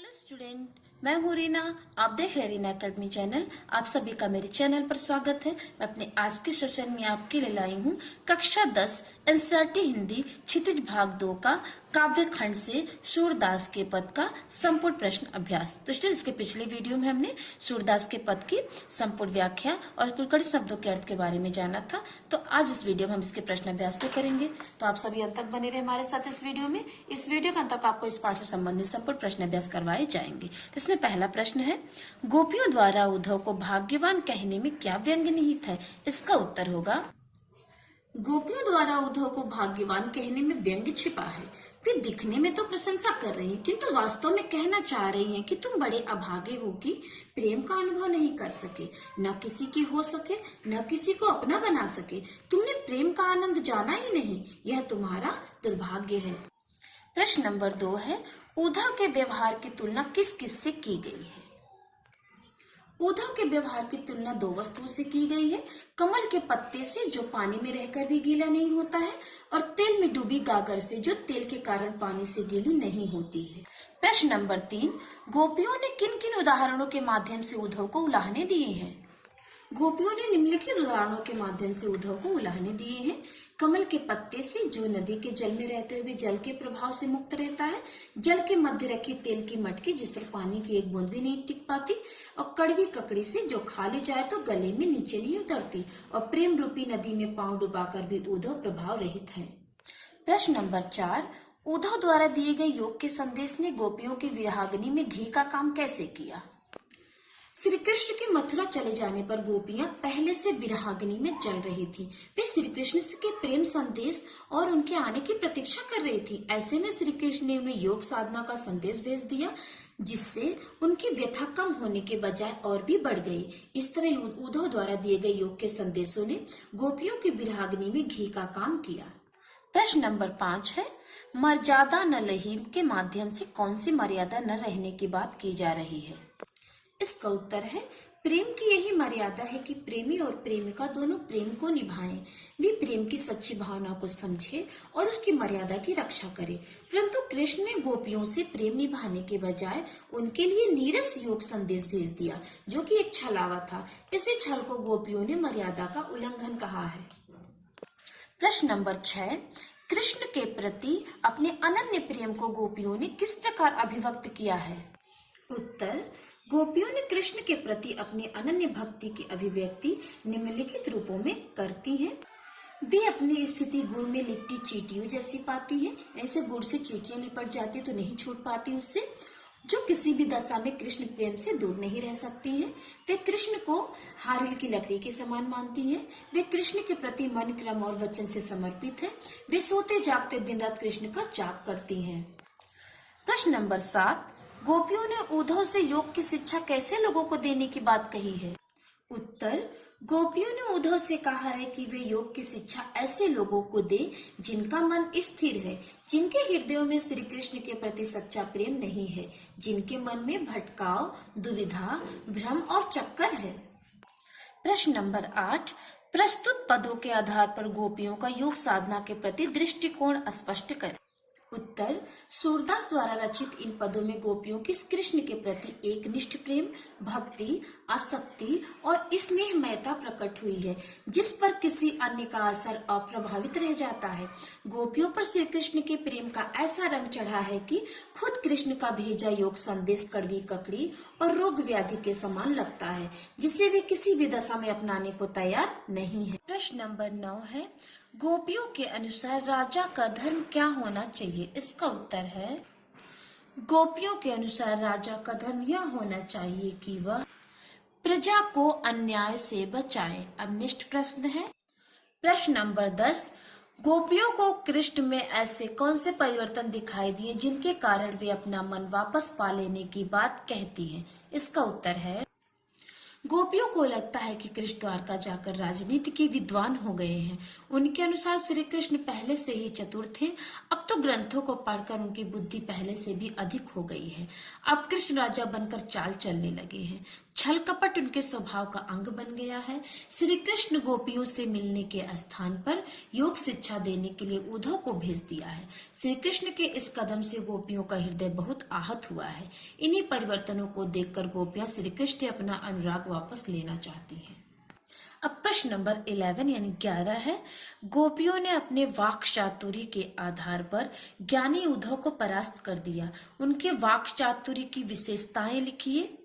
Hello student, मैं हूँ रीना। आप देख रहे हैं रीना अकेडमी चैनल। आप सभी का मेरे चैनल पर स्वागत है। मैं अपने आज के सेशन में आपके लिए लाई हूँ कक्षा 10 एनसीईआरटी हिंदी क्षितिज भाग 2 का काव्य खंड से सूरदास के पद का संपूर्ण प्रश्न अभ्यास। तो स्टूडेंट, इसके पिछले वीडियो में हमने सूरदास के पद की संपूर्ण व्याख्या और कुछ कड़ी शब्दों के अर्थ के बारे में जाना था। तो आज इस वीडियो में हम इसके प्रश्न अभ्यास को करेंगे। तो आप सभी अंत तक बने रहे हमारे साथ इस वीडियो में। इस वीडियो के अंत तक आपको इस पाठ से संबंधित संपूर्ण प्रश्न अभ्यास करवाए जाएंगे। तो इसमें पहला प्रश्न है, गोपियों द्वारा उद्धव को भाग्यवान कहने में क्या व्यंग्य निहित है? इसका उत्तर होगा, गोपियों द्वारा उद्धव को भाग्यवान कहने में व्यंग्य छिपा है। वे दिखने में तो प्रशंसा कर रही हैं, किंतु वास्तव में कहना चाह रही हैं कि तुम बड़े अभागे हो कि प्रेम का अनुभव नहीं कर सके, न किसी की हो सके, न किसी को अपना बना सके। तुमने प्रेम का आनंद जाना ही नहीं, यह तुम्हारा दुर्भाग्य है। प्रश्न नंबर 2 है, उद्धव के व्यवहार की तुलना किस किस से की गई है? उद्धव के व्यवहार की तुलना दो वस्तुओं से की गई है, कमल के पत्ते से जो पानी में रहकर भी गीला नहीं होता है, और तेल में डूबी गागर से जो तेल के कारण पानी से गीली नहीं होती है। प्रश्न नंबर 3, गोपियों ने किन किन उदाहरणों के माध्यम से उद्धव को उलाहने दिए हैं? गोपियों ने निम्नलिखित उदाहरणों के माध्यम से उद्धव को उलाहने दिए हैं। कमल के पत्ते से, जो नदी के जल में रहते हुए जल के प्रभाव से मुक्त रहता है। जल के मध्य रखी तेल की मटकी जिस पर पानी की एक बूंद भी नहीं टिक पाती। और कड़वी ककड़ी से, जो खा ली जाए तो गले में नीचे नहीं उतरती। और प्रेम रूपी नदी में पांव डुबाकर भी उद्धव प्रभाव रहित है। प्रश्न नंबर 4, उद्धव द्वारा दिए गए योग के संदेश ने गोपियों की विरहाग्नि में घी का काम कैसे किया? श्री कृष्ण के मथुरा चले जाने पर गोपियां पहले से विरहाग्नि में जल रही थी। वे श्री कृष्ण के प्रेम संदेश और उनके आने की प्रतीक्षा कर रही थी। ऐसे में श्री कृष्ण ने उन्हें योग साधना का संदेश भेज दिया, जिससे उनकी व्यथा कम होने के बजाय और भी बढ़ गई। इस तरह उद्धव द्वारा दिए गए योग के संदेशों ने गोपियों की विरहाग्नि में घी का काम किया। प्रश्न नंबर 5 है, मर्यादा न लहीम के माध्यम से कौन सी मर्यादा न रहने की बात की जा रही है? इसका उत्तर है, प्रेम की यही मर्यादा है कि प्रेमी और प्रेमिका दोनों प्रेम को निभाएं। वे प्रेम की सच्ची भावना को समझे और उसकी मर्यादा की रक्षा करें। परंतु कृष्ण ने गोपियों से प्रेम निभाने के बजाय उनके लिए नीरस योग संदेश भेज दिया, जो कि एक छलावा था। इसी छल को गोपियों ने मर्यादा का उल्लंघन कहा है। प्रश्न नंबर 6, कृष्ण के प्रति अपने अनन्य प्रेम को गोपियों ने किस प्रकार अभिव्यक्त किया है? उत्तर, गोपियों ने कृष्ण के प्रति अपनी अनन्य भक्ति की अभिव्यक्ति निम्नलिखित रूपों में करती हैं। वे अपनी स्थिति गुड़ में लिपटी चींटियों जैसी पाती हैं। ऐसे गुड़ से चींटियां लिपट जाती तो नहीं छूट पाती उससे, जो किसी भी दशा में कृष्ण प्रेम से दूर नहीं रह सकती हैं। वे कृष्ण को हारिल की लकड़ी के समान मानती हैं। वे कृष्ण के प्रति मन, क्रम और वचन से समर्पित हैं। वे सोते जागते दिन रात कृष्ण का जाप करती हैं। प्रश्न नंबर 7, गोपियों ने उद्धव से योग की शिक्षा कैसे लोगों को देने की बात कही है? उत्तर, गोपियों ने उद्धव से कहा है कि वे योग की शिक्षा ऐसे लोगों को दे जिनका मन स्थिर है, जिनके हृदयों में श्री कृष्ण के प्रति सच्चा प्रेम नहीं है, जिनके मन में भटकाव, दुविधा, भ्रम और चक्कर है। प्रश्न नंबर 8, प्रस्तुत पदों के आधार पर गोपियों का योग साधना के प्रति दृष्टिकोण स्पष्ट करें। उत्तर, सूरदास द्वारा रचित इन पदों में गोपियों की कृष्ण के प्रति एक निष्ठ प्रेम, भक्ति, आसक्ति और स्नेहमयता प्रकट हुई है, जिस पर किसी अन्य का असर अप्रभावित रह जाता है। गोपियों पर श्री कृष्ण के प्रेम का ऐसा रंग चढ़ा है कि खुद कृष्ण का भेजा योग संदेश कड़वी ककड़ी और रोग व्याधि के समान लगता है, जिसे वे किसी भी दशा में अपनाने को तैयार नहीं है। प्रश्न नंबर 9 है, गोपियों के अनुसार राजा का धर्म क्या होना चाहिए? इसका उत्तर है, गोपियों के अनुसार राजा का धर्म यह होना चाहिए कि वह प्रजा को अन्याय से बचाए। अब नेक्स्ट प्रश्न है, प्रश्न नंबर 10, गोपियों को कृष्ण में ऐसे कौन से परिवर्तन दिखाई दिए जिनके कारण वे अपना मन वापस पा लेने की बात कहती हैं? इसका उत्तर है, गोपियों को लगता है कि कृष्ण द्वारका जाकर राजनीति के विद्वान हो गए हैं। उनके अनुसार श्री कृष्ण पहले से ही चतुर थे। अब तो ग्रंथों को पढ़कर उनकी बुद्धि पहले से भी अधिक हो गई है। अब कृष्ण राजा बनकर चाल चलने लगे हैं। छल कपट उनके स्वभाव का अंग बन गया है। श्री कृष्ण गोपियों से मिलने के स्थान पर योग शिक्षा देने के लिए उद्धव को भेज दिया है। श्री कृष्ण के इस कदम से गोपियों का हृदय बहुत आहत हुआ है। इन्हीं परिवर्तनों को देखकर गोपियां श्री कृष्ण अपना अनुराग वापस लेना चाहती हैं। अब प्रश्न नंबर 11 यानी 11 है, गोपियों ने अपने वाक् चातुर्य के आधार पर ज्ञानी उद्धव को परास्त कर दिया। उनके वाक् चातुर्य की विशेषताएं लिखिए।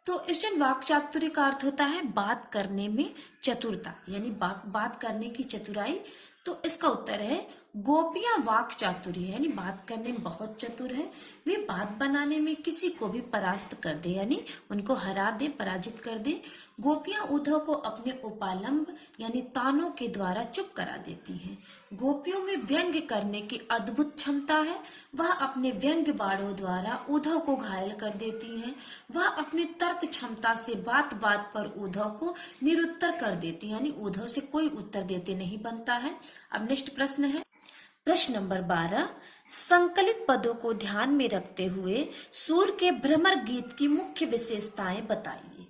तो इस वाक् चातुर्य का अर्थ होता है बात करने में चतुरता, यानी बात करने की चतुराई। तो इसका उत्तर है गोपियां वाक् चातुर्य यानी बात करने में बहुत चतुर है। वे बात बनाने में किसी को भी परास्त कर दे, यानी उनको हरा दे, पराजित कर दे। गोपियां उद्धव को अपने उपालंब यानी तानों के द्वारा चुप करा देती हैं। गोपियों में व्यंग्य करने की अद्भुत क्षमता है। वह अपने व्यंग्य बाणों द्वारा उद्धव को घायल कर देती हैं। वह अपनी तर्क क्षमता से बात बात पर उद्धव को निरुत्तर कर देती, यानी उद्धव से कोई उत्तर देते नहीं बनता है। अब नेक्स्ट प्रश्न है, प्रश्न नंबर 12, संकलित पदों को ध्यान में रखते हुए सूर के भ्रमर गीत की मुख्य विशेषताएं बताइए।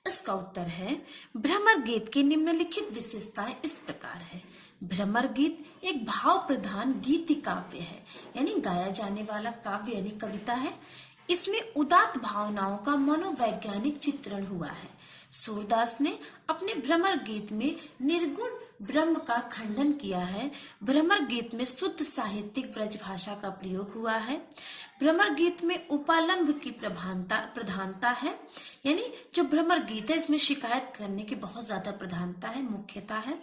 इसका उत्तर है भ्रमर गीत की निम्नलिखित विशेषताएं इस प्रकार है। भ्रमर गीत एक भाव प्रधान गीति काव्य है, यानी गाया जाने वाला काव्य यानी कविता है। इसमें उदात्त भावनाओं का मनोवैज्ञानिक चित्रण हुआ है। सूरदास ने अपने भ्रमर गीत में निर्गुण ब्रह्म का खंडन किया है। भ्रमर गीत में शुद्ध साहित्यिक ब्रज भाषा का प्रयोग हुआ है। भ्रमर गीत में उपालंब की प्रधानता है, यानी जो भ्रमर गीत है इसमें शिकायत करने की बहुत ज्यादा प्रधानता है, मुख्यता है।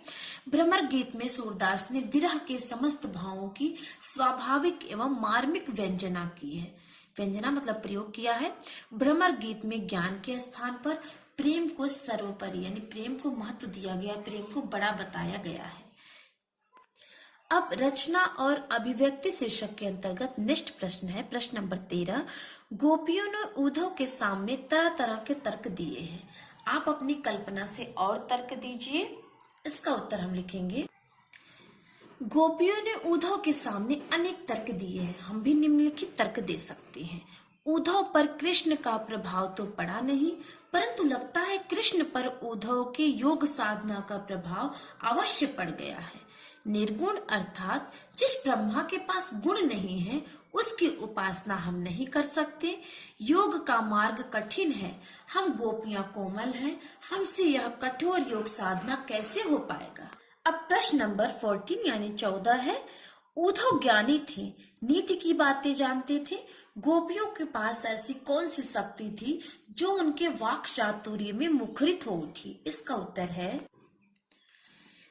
भ्रमर गीत में सूरदास ने विरह के समस्त भावों की स्वाभाविक एवं मार्मिक व्यंजना की है। व्यंजना मतलब प्रयोग किया है। भ्रमर गीत में ज्ञान के स्थान पर प्रेम को सर्वोपरि यानी प्रेम को महत्व दिया गया, प्रेम को बड़ा बताया गया है। अब रचना और अभिव्यक्ति शीर्षक के अंतर्गत नेक्स्ट प्रश्न है, प्रश्न नंबर 13, गोपियों ने उद्धव के सामने तरह तरह के तर्क दिए हैं। आप अपनी कल्पना से और तर्क दीजिए। इसका उत्तर हम लिखेंगे, गोपियों ने उद्धव के सामने अनेक तर्क दिए हैं। हम भी निम्नलिखित तर्क दे सकते हैं। उद्धव पर कृष्ण का प्रभाव तो पड़ा नहीं, परंतु लगता है कृष्ण पर उद्धव के योग साधना का प्रभाव अवश्य पड़ गया है। निर्गुण अर्थात जिस ब्रह्मा के पास गुण नहीं है उसकी उपासना हम नहीं कर सकते। योग का मार्ग कठिन है। हम गोपियां कोमल हैं, हमसे यह कठोर योग साधना कैसे हो पाएगा। अब प्रश्न नंबर 14 यानी 14 है, उद्धव ज्ञानी थे, नीति की बातें जानते थे। गोपियों के पास ऐसी कौन सी शक्ति थी जो उनके वाक् चातुर्य में मुखरित हो उठी। इसका उत्तर है,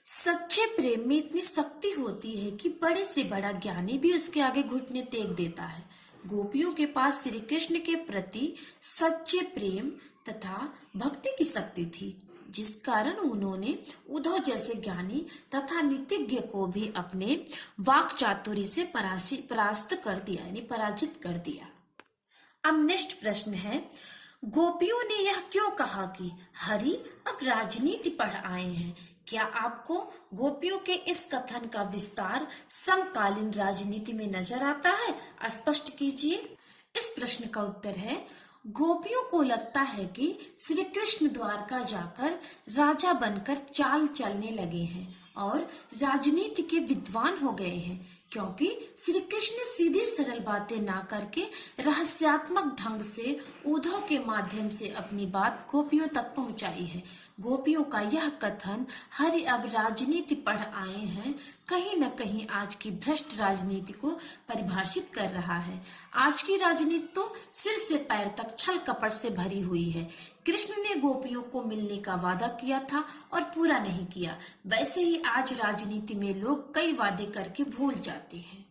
सच्चे प्रेम में इतनी शक्ति होती है कि बड़े से बड़ा ज्ञानी भी उसके आगे घुटने टेक देता है। गोपियों के पास श्री कृष्ण के प्रति सच्चे प्रेम तथा भक्ति की शक्ति थी, जिस कारण उन्होंने उद्धव जैसे ज्ञानी तथा नीतिज्ञ को भी अपने वाक् चातुर्य से परास्त कर दिया, यानी पराजित कर दिया। अब नेक्स्ट प्रश्न है, गोपियों ने यह क्यों कहा कि हरि अब राजनीति पढ़ आए हैं। क्या आपको गोपियों के इस कथन का विस्तार समकालीन राजनीति में नजर आता है? स्पष्ट कीजिए। इस प्रश्न का उत्तर है, गोपियों को लगता है कि श्री कृष्ण द्वारका जाकर राजा बनकर चाल चलने लगे हैं और राजनीति के विद्वान हो गए हैं, क्योंकि श्री कृष्ण ने सीधी सरल बातें ना करके रहस्यात्मक ढंग से उद्धव के माध्यम से अपनी बात गोपियों तक पहुंचाई है। गोपियों का यह कथन हरि अब राजनीति पढ़ आए हैं कहीं न कहीं आज की भ्रष्ट राजनीति को परिभाषित कर रहा है। आज की राजनीति तो सिर से पैर तक छल कपट से भरी हुई है। कृष्ण ने गोपियों को मिलने का वादा किया था और पूरा नहीं किया, वैसे ही आज राजनीति में लोग कई वादे करके भूल जाते हैं।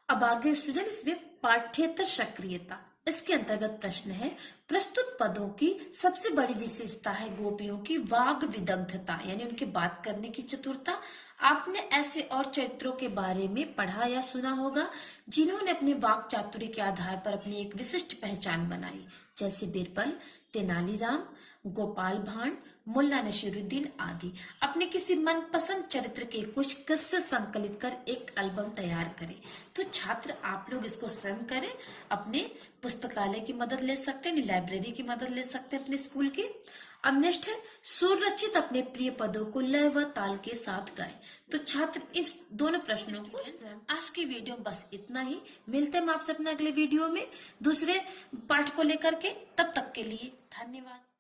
अब आगे स्टूडेंट, इसमें पाठ्येतर सक्रियता इसके अंतर्गत प्रश्न है, प्रस्तुत पदों की सबसे बड़ी विशेषता है गोपियों की वाग विदग्धता, यानी उनके बात करने की चतुरता। आपने ऐसे और चरित्रों के बारे में पढ़ा या सुना होगा जिन्होंने अपने वाक चातुर्य के आधार पर अपनी एक विशिष्ट पहचान बनाई, जैसे बीरबल, तेनालीराम, गोपाल भांड, मुल्ला नसीरुद्दीन आदि। अपने किसी मनपसंद चरित्र के कुछ किस्से संकलित कर एक एल्बम तैयार करें। तो छात्र आप लोग इसको स्वयं करें, अपने पुस्तकालय की मदद ले सकते हैं, लाइब्रेरी की मदद ले सकते हैं अपने स्कूल की। अब नेक्स्ट है, सुरचित अपने प्रिय पदों को लय व ताल के साथ गाएं। तो छात्र इस दोनों प्रश्नों को आज की वीडियो में बस इतना ही। मिलते हैं हम आपसे अपने अगले वीडियो में दूसरे पाठ को लेकर के। तब तक के लिए धन्यवाद।